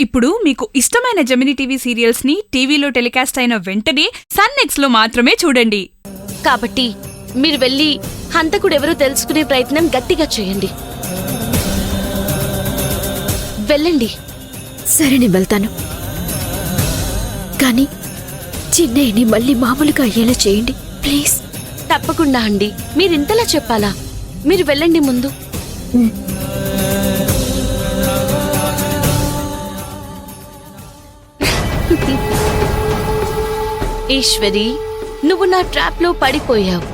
ఇప్పుడు మీకు ఇష్టమైన జెమినీ టీవీ సీరియల్స్ ని టీవీలో టెలికాస్ట్ అయిన వెంటనే సన్ నెక్స్ట్ లో మాత్రమే చూడండి. కాబట్టి మీరు వెళ్ళి హంతకుడెవరో తెలుసుకునే ప్రయత్నం గట్టిగా చేయండి. వెళ్ళండి. సరే, నేను వెళ్తాను. కానీ చిన్నయ్యని మళ్ళీ మామూలుగా అయ్యేలా చేయండి ప్లీజ్. తప్పకుండా అండి. మీరింతలా చెప్పాలా? మీరు వెళ్ళండి ముందు. ఈశ్వరి, నువ్వు నా ట్రాప్ లో పడిపోయావు.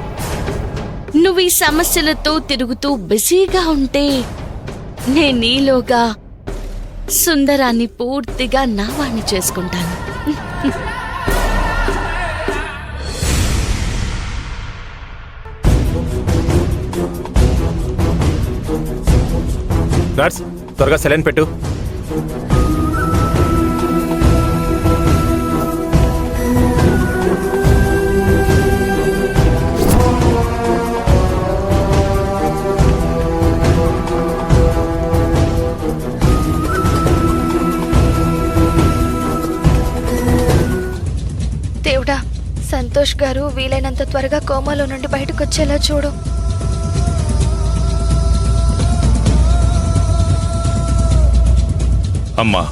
నువ్వు ఈ సమస్యలతో తిరుగుతూ బిజీగా ఉంటే నేను నీలోగా సుందరాన్ని పూర్తిగా నా వాణ్ణి చేసుకుంటాను. నర్స్, త్వరగా సెలైన్ పెట్టు. దేవుడా, సంతోష్ గారు వీలైనంత త్వరగా కోమాలో నుండి బయటకు వచ్చేలా చూడు. అమ్మా,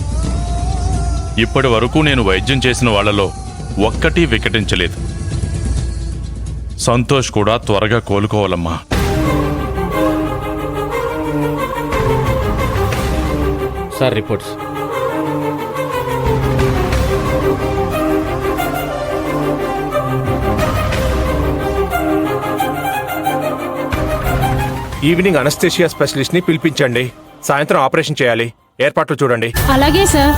ఇప్పటి వరకు నేను వైద్యం చేసిన వాళ్లలో ఒక్కటీ వికటించలేదు. సంతోష్ కూడా త్వరగా కోలుకోవాలమ్మా. Sir, reports. Evening anaesthesia specialist ని పిలిపించండి. సాయంత్రం ఆపరేషన్ చేయాలి. ఏర్పాట్లు చూడండి. అలాగే సార్.